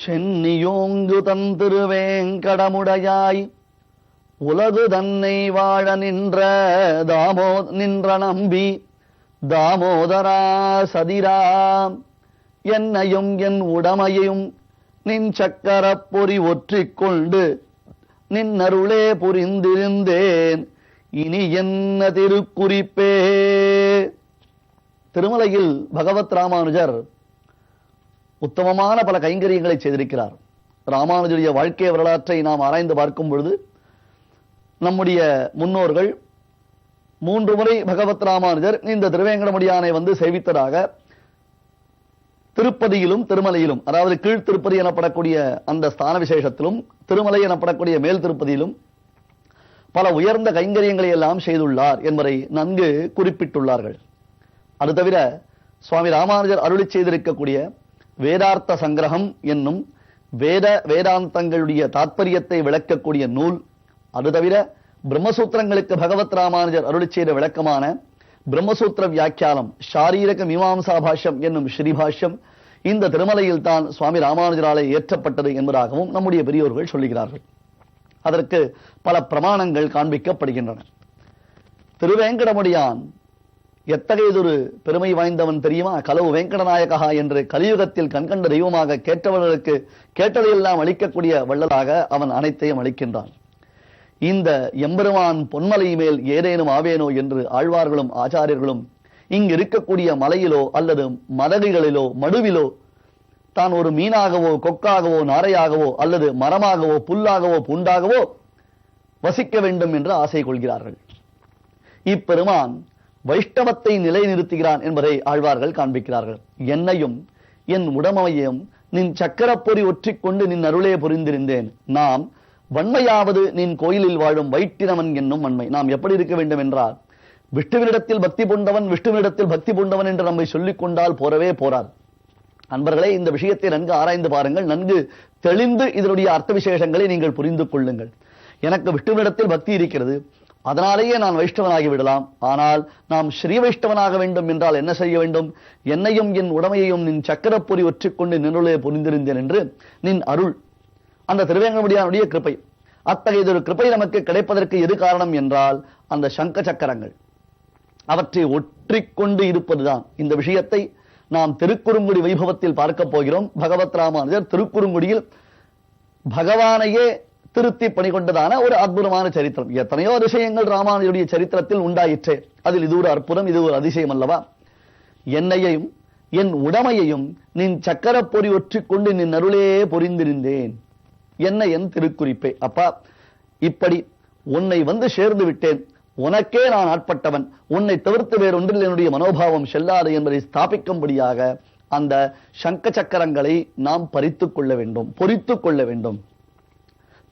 சென்னியோங்கு தந்திருவேங்கடமுடையாய் உலகு தன்னை வாழ நின்ற நம்பி தாமோதரா சதிராம் என்னையும் என் உடமையும் நின் சக்கரப் பொறி ஒற்றிக்கொண்டு நின்னருளே புரிந்திருந்தேன் இனி என்ன திருக்குறிப்பே. திருமலையில் பகவத் ராமானுஜர் உத்தமமான பல கைங்கரியங்களை செய்திருக்கிறார். ராமானுஜருடைய வாழ்க்கை வரலாற்றை நாம் ஆராய்ந்து பார்க்கும் பொழுது நம்முடைய முன்னோர்கள் 3 முறை பகவத் ராமானுஜர் இந்த திருவேங்கடமுடியானை வந்து சேவித்ததாக திருப்பதியிலும் திருமலையிலும், அதாவது கீழ் திருப்பதி எனப்படக்கூடிய அந்த ஸ்தான விசேஷத்திலும் திருமலை எனப்படக்கூடிய மேல் திருப்பதியிலும் பல உயர்ந்த கைங்கரியங்களை எல்லாம் செய்துள்ளார் என்பதை நன்கு குறிப்பிட்டுள்ளார்கள். அது தவிர சுவாமி ராமானுஜர் அருளி செய்திருக்கக்கூடிய வேதார்த்த சங்கிரகம் என்னும் வேதாந்தங்களுடைய தாத்பரியத்தை விளக்கக்கூடிய நூல், அது தவிர பிரம்மசூத்திரங்களுக்கு பகவத் ராமானுஜர் அருளி செய்த விளக்கமான பிரம்மசூத்திர வியாக்கியானம் ஷாரீரக மீமாம்சா பாஷ்யம் என்னும் ஸ்ரீபாஷ்யம் இந்த திருமலையில் தான் சுவாமி ராமானுஜராலே ஏற்றப்பட்டது என்பதாகவும் நம்முடைய பெரியோர்கள் சொல்லுகிறார்கள். அதற்கு பல பிரமாணங்கள் காண்பிக்கப்படுகின்றன. திருவேங்கடமுடியான் எத்தகையதொரு பெருமை வாய்ந்தவன் தெரியுமா? கலவு வேங்கடநாயகா என்று கலியுகத்தில் கண்கண்ட தெய்வமாக கேட்டவர்களுக்கு கேட்டதையெல்லாம் அளிக்கக்கூடிய வள்ளலாக அவன் அனைத்தையும் அளிக்கின்றான். இந்த எம்பெருமான் பொன்மலை மேல் ஏதேனும் ஆவேனோ என்று ஆழ்வார்களும் ஆச்சாரியர்களும் இங்கு இருக்கக்கூடிய மலையிலோ அல்லது மதகுகளிலோ மடுவிலோ தான் ஒரு மீனாகவோ கொக்காகவோ நாரையாகவோ அல்லது மரமாகவோ புல்லாகவோ பூண்டாகவோ வசிக்க வேண்டும் என்று ஆசை கொள்கிறார்கள். இப்பெருமான் வைஷ்ணவத்தை நிலைநிறுத்துகிறான் என்பதை ஆழ்வார்கள் காண்பிக்கிறார்கள். என்னையும் என் உடமையையும் நின் சக்கரப்பொறி ஒற்றிக்கொண்டு நின் அருளே புரிந்திருந்தேன். நாம் வன்மையாவது நின் கோயிலில் வாழும் வைட்டினவன் என்னும் வன்மை. நாம் எப்படி இருக்க வேண்டும் என்றால், விஷ்ணுவினிடத்தில் பக்தி பூண்டவன் விஷ்ணுவினிடத்தில் பக்தி பூண்டவன் என்று நம்மை சொல்லிக் கொண்டால் போறவே போறார். அன்பர்களே, இந்த விஷயத்தை நன்கு ஆராய்ந்து பாருங்கள். நன்கு தெளிந்து இதனுடைய அர்த்த விசேஷங்களை நீங்கள் புரிந்து கொள்ளுங்கள். எனக்கு விஷ்ணுவினிடத்தில் பக்தி இருக்கிறது, அதனாலேயே நான் வைஷ்ணவனாகி விடலாம். ஆனால் நாம் ஸ்ரீ வைஷ்ணவனாக வேண்டும் என்றால் என்ன செய்ய வேண்டும்? என்னையும் என் உடமையையும் நின் சக்கரப்பொறி ஒற்றிக்கொண்டு நின்றுளே புரிந்திருந்தேன் என்று நின் அருள், அந்த திருவேங்கடமுடியானுடைய கிருபை, அத்தகையதொரு கிருபை நமக்கு கிடைப்பதற்கு எது காரணம் என்றால் அந்த சங்க சக்கரங்கள் அவற்றை ஒற்றிக்கொண்டு இருப்பதுதான். இந்த விஷயத்தை நாம் திருக்குறுங்குடி வைபவத்தில் பார்க்க போகிறோம். பகவத் ராமானுஜர் திருக்குறுங்குடியில் பகவானையே திருத்தி பணி கொண்டதான ஒரு அற்புதமான சரித்திரம். எத்தனையோ அதிசயங்கள் ராமானுஜருடைய சரித்திரத்தில் உண்டாயிற்றே, அதில் இது ஒரு அற்புதம், இது ஒரு அதிசயம் அல்லவா? என்னையையும் என் உடமையையும் நின் சக்கரப்பொறி ஒற்றிக்கொண்டு நின் அருளே பொரிந்திருந்தேன். என்ன என் திருக்குறிப்பே. அப்பா, இப்படி உன்னை வந்து சேர்ந்து விட்டேன், உனக்கே நான் ஆட்பட்டவன், உன்னை தவிர்த்து வேறொன்றில் என்னுடைய மனோபாவம் செல்லாது என்பதை ஸ்தாபிக்கும்படியாக அந்த சங்க சக்கரங்களை நாம் பறித்துக் கொள்ள வேண்டும், பொறித்துக் கொள்ள வேண்டும்.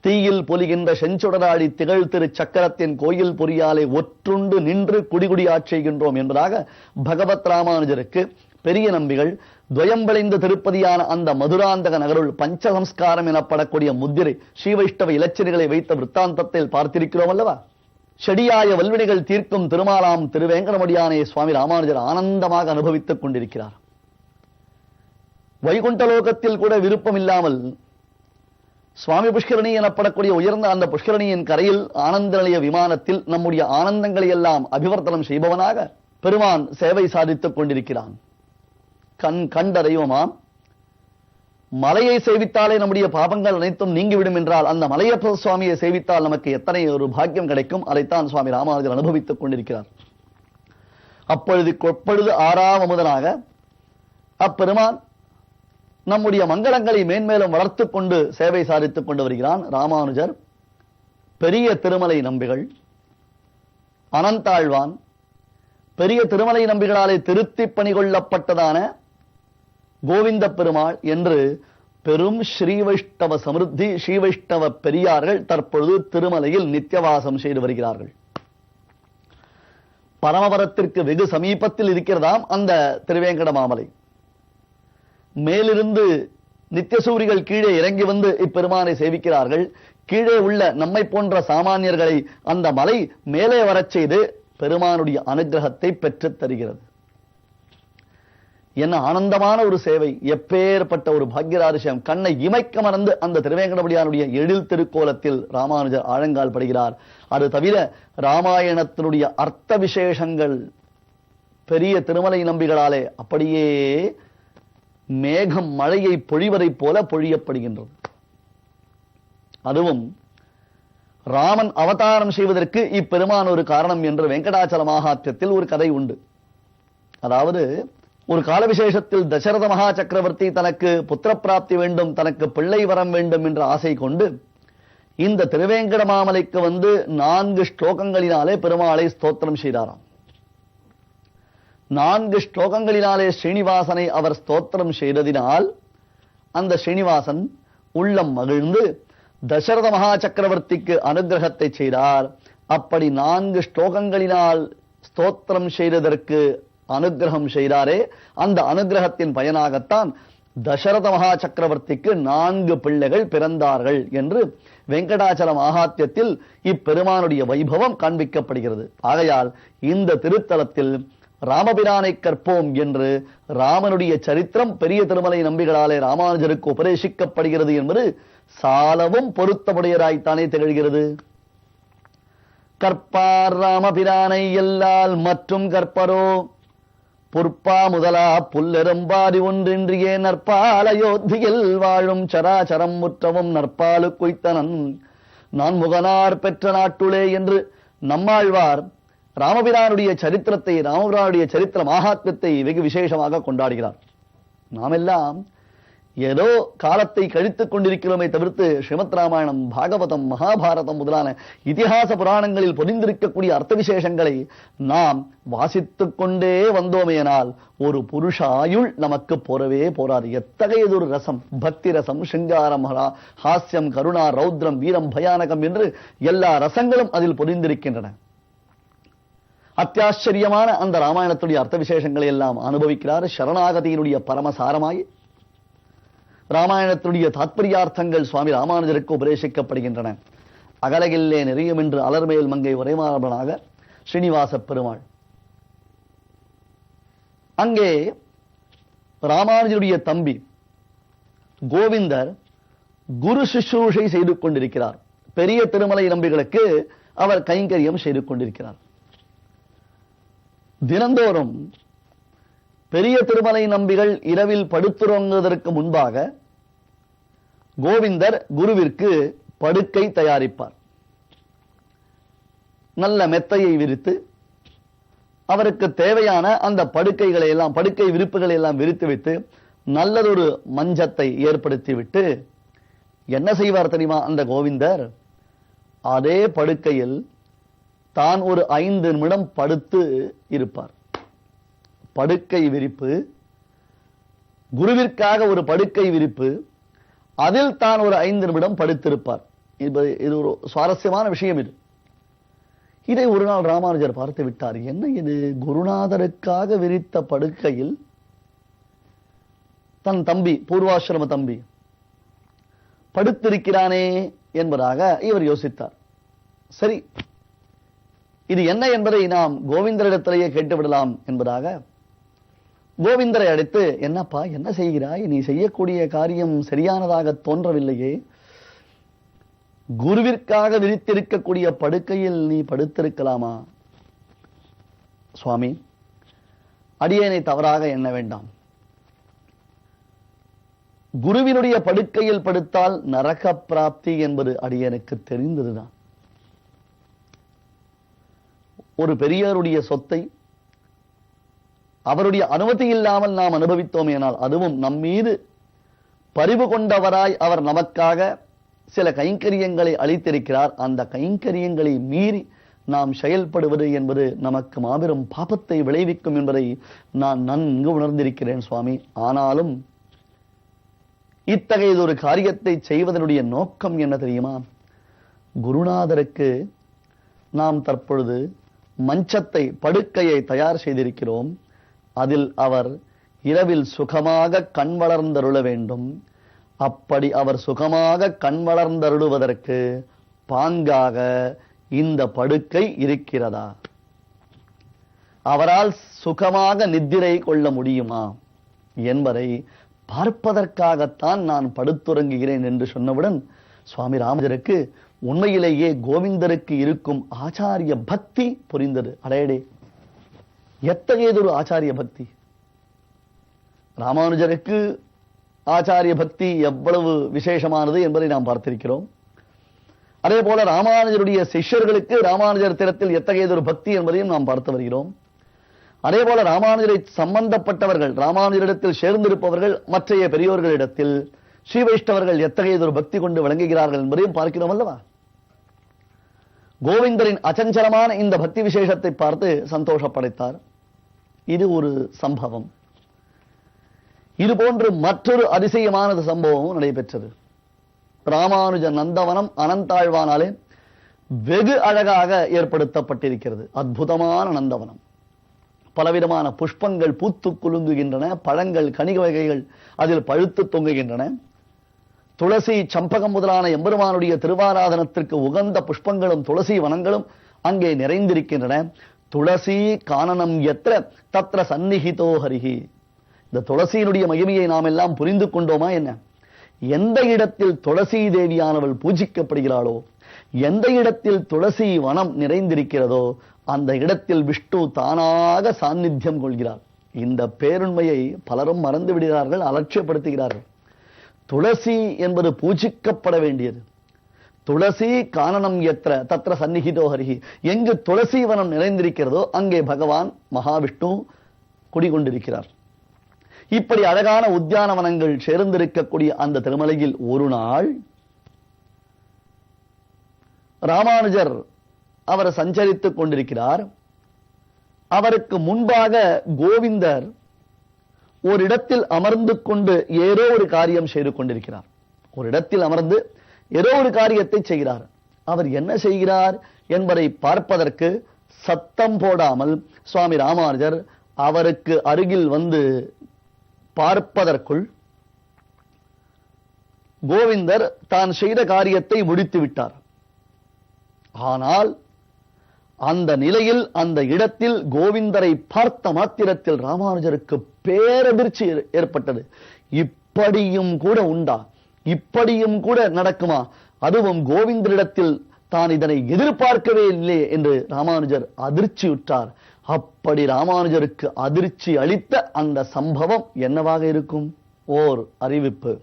தீயில் பொலிகின்ற செஞ்சுடராடி திகழ் திரு சக்கரத்தின் கோயில் பொறியாலே ஒற்றுண்டு நின்று குடிகுடி ஆட்சிகின்றோம் என்பதாக பகவத் ராமானுஜருக்கு பெரிய நம்பிகள் துவயம்பளைந்த திருப்பதியான அந்த மதுராந்தக நகருள் பஞ்சசம்ஸ்காரம் எனப்படக்கூடிய முத்திரை ஸ்ரீ வைஷ்ணவ இலச்சினைகளை வைத்த விற்த்தாந்தத்தில் பார்த்திருக்கிறோம் அல்லவா? செடியாய வல்வினைகள் தீர்க்கும் திருமாலாம் திருவேங்கடமுடியானை சுவாமி ராமானுஜர் ஆனந்தமாக அனுபவித்துக் கொண்டிருக்கிறார். வைகுண்ட லோகத்தில் கூட விருப்பம் இல்லாமல் சுவாமி புஷ்கரணி எனப்படக்கூடிய உயர்ந்த அந்த புஷ்கரணியின் கரையில் ஆனந்த நிலைய விமானத்தில் நம்முடைய ஆனந்தங்களை எல்லாம் அபிவர்த்தனம் செய்பவனாக பெருமான் சேவை சாதித்துக் கொண்டிருக்கிறான். கண்ட தெய்வமாம் மலையை சேவித்தாலே நம்முடைய பாபங்கள் அனைத்தும் நீங்கிவிடும் என்றால் அந்த மலையப்ப சுவாமியை சேவித்தால் நமக்கு எத்தனை ஒரு பாக்கியம் கிடைக்கும். அதைத்தான் சுவாமி ராமானுஜர் அனுபவித்துக் கொண்டிருக்கிறார். அப்பொழுது ஆறாம் அமுதனாக அப்பெருமான் நம்முடைய மங்களங்களை மேன்மேலும் வளர்த்து கொண்டு சேவை சாதித்துக் கொண்டு வருகிறான். ராமானுஜர், பெரிய திருமலை நம்பிகள், அனந்தாழ்வான், பெரிய திருமலை நம்பிகளாலே திருத்தி பணி கொள்ளப்பட்டதான கோவிந்த பெருமாள் என்று பெரும் ஸ்ரீ வைஷ்ணவ சமிருத்தி ஸ்ரீ வைஷ்ணவ பெரியார்கள் தற்பொழுது திருமலையில் நித்தியவாசம் செய்து வருகிறார்கள். பரமபரத்திற்கு வெகு சமீபத்தில் இருக்கிறதாம் அந்த திருவேங்கட மாமலை. மேலிருந்து நித்தியசூரிகள் கீழே இறங்கி வந்து இப்பெருமானை சேவிக்கிறார்கள். கீழே உள்ள நம்மை போன்ற சாமானியர்களை அந்த மலை மேலே வரச் செய்து பெருமானுடைய அனுகிரகத்தை பெற்றுத் தருகிறது. என்ன ஆனந்தமான ஒரு சேவை! எப்பேற்பட்ட ஒரு பாக்யராதிசயம்! கண்ணை இமைக்க மறந்து அந்த திருவேங்கடமுடியானுடைய எழில் திருக்கோலத்தில் ராமானுஜர் ஆழங்கால் படுகிறார். அது தவிர ராமாயணத்தினுடைய அர்த்த விசேஷங்கள் பெரிய திருமலை நம்பிகளாலே அப்படியே மேகம் மழையை பொழிவதைப் போல பொழியப்படுகின்றது. அதுவும் ராமன் அவதாரம் செய்வதற்கு இப்பெருமான் ஒரு காரணம் என்று வெங்கடாச்சல மகாத்மியத்தில் ஒரு கதை உண்டு. அதாவது, ஒரு கால விசேஷத்தில் தசரத மகா சக்கரவர்த்தி தனக்கு புத்திர பிராப்தி வேண்டும், தனக்கு பிள்ளை வரம் வேண்டும் என்ற ஆசை கொண்டு இந்த திருவேங்கட மாமலைக்கு வந்து 4 ஸ்லோகங்களினாலே பெருமாளை ஸ்தோத்திரம் செய்தாராம். 4 ஸ்லோகங்களினாலே ஸ்ரீனிவாசனை அவர் ஸ்தோத்திரம் செய்ததினால் அந்த ஸ்ரீனிவாசன் உள்ளம் மகிழ்ந்து தசரத மகா சக்கரவர்த்திக்கு அனுகிரகத்தை செய்தார். அப்படி 4 ஸ்லோகங்களினால் ஸ்தோத்திரம் செய்ததற்கு அனுகிரகம் செய்தாரே, அந்த அனுகிரகத்தின் பயனாகத்தான் தசரத மகா சக்கரவர்த்திக்கு 4 பிள்ளைகள் பிறந்தார்கள் என்று வெங்கடாச்சல மகாத்மியத்தில் இப்பெருமானுடைய வைபவம் காண்பிக்கப்படுகிறது. ஆகையால் இந்த திருத்தலத்தில் ராமபிரானை கற்போம் என்று ராமனுடைய சரித்திரம் பெரிய திருமலை நம்பிகளாலே ராமானுஜருக்கு உபதேசிக்கப்படுகிறது என்பது சாலவும் பொருத்தமுடையதாய்த்தானே திகழ்கிறது. கற்பார் ராமபிரானை எல்லால் மற்றும் கற்பரோ புற்பா முதலா புல்லெரும்பாதி ஒன்றின்றியே நற்பால் அயோத்தியில் வாழும் சராச்சரம் முற்றவும் நற்பாலு குய்த்தனன் நான் முகனார் பெற்ற நாட்டுளே என்று நம்மாழ்வார் ராமபிரானுடைய சரித்திரத்தை, ராமபிரானுடைய சரித்திர மகாத்மியத்தை வெகு விசேஷமாக கொண்டாடுகிறார். நாமெல்லாம் ஏதோ காலத்தை கழித்துக் கொண்டிருக்கிறோமே தவிர்த்து ஸ்ரீமத் ராமாயணம், பாகவதம், மகாபாரதம் முதலான இதிகாச புராணங்களில் பொதிந்திருக்கக்கூடிய அர்த்த விசேஷங்களை நாம் வாசித்துக் கொண்டே வந்தோமேனால் ஒரு புருஷாயுள் நமக்கு போறவே போராது. எத்தகையதொரு ரசம்! பக்தி ரசம், சிங்காரம், ஹாஸ்யம், கருணா, ரௌத்ரம், வீரம், பயானகம் என்று எல்லா ரசங்களும் அதில் பொதிந்திருக்கின்றன. அத்தியாச்சரியமான அந்த ராமாயணத்துடைய அர்த்த விசேஷங்களை எல்லாம் அனுபவிக்கிறார். சரணாகதியினுடைய பரமசாரமாய் ராமாயணத்துடைய தாத்பரியார்த்தங்கள் சுவாமி ராமானுஜருக்கு உபதேசிக்கப்படுகின்றன. அகலகில்லே நெறியும் என்று அலர்மேல் மங்கை உரைமாறவனாக ஸ்ரீனிவாச பெருமாள் அங்கே ராமானுஜருடைய தம்பி கோவிந்தர் குரு சுஷ்ரூஷை செய்து கொண்டிருக்கிறார். பெரிய திருமலை நம்பிகளுக்கு அவர் கைங்கரியம் செய்து கொண்டிருக்கிறார். தினந்தோறும் பெரிய திருமலை நம்பிகள் இரவில் படுத்துறங்குவதற்கு முன்பாக கோவிந்தர் குருவிற்கு படுக்கை தயாரிப்பார். நல்ல மெத்தையை விரித்து அவருக்கு தேவையான அந்த படுக்கைகளை எல்லாம், படுக்கை விரிப்புகளை எல்லாம் விரித்து வைத்து நல்லதொரு மஞ்சத்தை ஏற்படுத்திவிட்டு என்ன செய்வார் தெரியுமா? அந்த கோவிந்தர் அதே படுக்கையில் தான் ஒரு 5 நிமிடம் படுத்து இருப்பார். படுக்கை விரிப்பு, குருவிற்காக ஒரு படுக்கை விரிப்பு, அதில் தான் ஒரு 5 நிமிடம் படுத்திருப்பார். இது ஒரு சுவாரஸ்யமான விஷயம். இதை ஒரு நாள் ராமானுஜர் பார்த்து விட்டார். என்ன இது, குருநாதருக்காக விரித்த படுக்கையில் தன் தம்பி, பூர்வாசிரம தம்பி படுத்திருக்கிறானே என்பதாக இவர் யோசித்தார். சரி, இது என்ன என்பதை நாம் கோவிந்தரிடத்திலேயே கேட்டுவிடலாம் என்பதாக கோவிந்தரை அழைத்து, என்னப்பா என்ன செய்கிறாய்? நீ செய்யக்கூடிய காரியம் சரியானதாக தோன்றவில்லையே. குருவிற்காக விரித்திருக்கக்கூடிய படுக்கையில் நீ படுத்திருக்கலாமா? சுவாமி, அடியேனை தவறாக எண்ண வேண்டாம். குருவினுடைய படுக்கையில் படுத்தால் நரக பிராப்தி என்பது அடியேனுக்கு தெரிந்ததுதான். ஒரு பெரியவருடைய சொத்தை அவருடைய அனுமதி இல்லாமல் நாம் அனுபவித்தோமேனால், அதுவும் நம்மீது பரிவு கொண்டவராய் அவர் நமக்காக சில கைங்கரியங்களை அளித்திருக்கிறார். அந்த கைங்கரியங்களை மீறி நாம் செயல்படுவது என்பது நமக்கு மாபெரும் பாபத்தை விளைவிக்கும் என்பதை நான் நன்கு உணர்ந்திருக்கிறேன் சுவாமி. ஆனாலும் இத்தகையதொரு காரியத்தை செய்வதனுடைய நோக்கம் என்ன தெரியுமா? குருநாதருக்கு நாம் தற்பொழுது மஞ்சத்தை, படுக்கையை தயார் செய்திருக்கிறோம். அதில் அவர் இரவில் சுகமாக கண் வளர்ந்தருள வேண்டும். அப்படி அவர் சுகமாக கண் வளர்ந்தருளுவதற்கு பாங்காக இந்த படுக்கை இருக்கிறதா? அவரால் சுகமாக நித்திரை கொள்ள முடியுமா என்பதை பார்ப்பதற்காகத்தான் நான் படுத்துறங்குகிறேன் என்று சொன்னவுடன் சுவாமி ராமஜருக்கு உண்மையிலேயே கோவிந்தருக்கு இருக்கும் ஆச்சாரிய பக்தி புரிந்தது. அடையடே, எத்தகையதொரு ஆச்சாரிய பக்தி! ராமானுஜருக்கு ஆச்சாரிய பக்தி எவ்வளவு விசேஷமானது என்பதை நாம் பார்த்திருக்கிறோம். அதே போல ராமானுஜருடைய சிஷ்யர்களுக்கு ராமானுஜர் திறத்தில் எத்தகையதொரு பக்தி என்பதையும் நாம் பார்த்து வருகிறோம். அதே போல ராமானுஜரை சம்பந்தப்பட்டவர்கள், ராமானுஜரிடத்தில் சேர்ந்திருப்பவர்கள் மற்றைய பெரியோர்களிடத்தில் ஸ்ரீ வைஷ்ணவர்கள் எத்தகையதொரு பக்தி கொண்டு விளங்குகிறார்கள் என்பதையும் பார்க்கிறோம் அல்லவா? கோவிந்தரின் அச்சஞ்சலமான இந்த பக்தி விசேஷத்தை பார்த்து சந்தோஷப்படைத்தார். இது ஒரு சம்பவம். இது போன்று மற்றொரு அதிசயமானது சம்பவம் நடைபெற்றது. ராமானுஜ நந்தவனம் அனந்தாழ்வானாலே வெகு அழகாக ஏற்படுத்தப்பட்டிருக்கிறது. அற்புதமான நந்தவனம். பலவிதமான புஷ்பங்கள் பூத்து குலுங்குகின்றன. பழங்கள், கனிக வகைகள் அதில் பழுத்து தொங்குகின்றன. துளசி, சம்பகம் முதலான எம்பெருமானுடைய திருவாராதனத்திற்கு உகந்த புஷ்பங்களும் துளசி வனங்களும் அங்கே நிறைந்திருக்கின்றன. துளசி கானனம் எத்திர தத்ர சந்நிஹிதோ ஹரிஹி. இந்த துளசியினுடைய மகிமையை நாம் எல்லாம் புரிந்து கொண்டோமா என்ன? எந்த இடத்தில் துளசி தேவியானவள் பூஜிக்கப்படுகிறாளோ, எந்த இடத்தில் துளசி வனம் நிறைந்திருக்கிறதோ அந்த இடத்தில் விஷ்ணு தானாக சாநித்தியம் கொள்கிறார். இந்த பேருண்மையை பலரும் மறந்து விடுகிறார்கள், அலட்சியப்படுத்துகிறார்கள். துளசி என்பது பூஜிக்கப்பட வேண்டியது. துளசி கானனம் எத்திர தத்ர சந்நிஹிதோ ஹரிஹி. எங்கு துளசி வனம் நிறைந்திருக்கிறதோ அங்கே பகவான் மகாவிஷ்ணு குடிகொண்டிருக்கிறார். இப்படி அழகான உத்தியானவனங்கள் சேர்ந்திருக்கக்கூடிய அந்த திருமலையில் ஒரு நாள் ராமானுஜர் அவர் சஞ்சரித்துக் கொண்டிருக்கிறார். அவருக்கு முன்பாக கோவிந்தர் ஒரு இடத்தில் அமர்ந்து கொண்டு ஏதோ ஒரு காரியம் செய்து கொண்டிருக்கிறார். ஒரு இடத்தில் அமர்ந்து ஏதோ ஒரு காரியத்தை செய்கிறார். அவர் என்ன செய்கிறார் என்பதை பார்ப்பதற்கு சத்தம் போடாமல் சுவாமி ராமானுஜர் அவருக்கு அருகில் வந்து பார்ப்பதற்குள் கோவிந்தர் தான் செய்த காரியத்தை முடித்து விட்டார். ஆனால் அந்த நிலையில், அந்த இடத்தில் கோவிந்தரை பார்த்த மாத்திரத்தில் ராமானுஜருக்கு பேரதிர்ச்சி ஏற்பட்டது. இப்படியும் கூட உண்டா? இப்படியும் கூட நடக்குமா? அதுவும் கோவிந்தரிடத்தில் தான் இதனை எதிர்பார்க்கவே இல்லை என்று ராமானுஜர் அதிர்ச்சியுற்றார். அப்படி ராமானுஜருக்கு அதிர்ச்சி அளித்த அந்த சம்பவம் என்னவாக இருக்கும்? ஓர் அறிவிப்பு.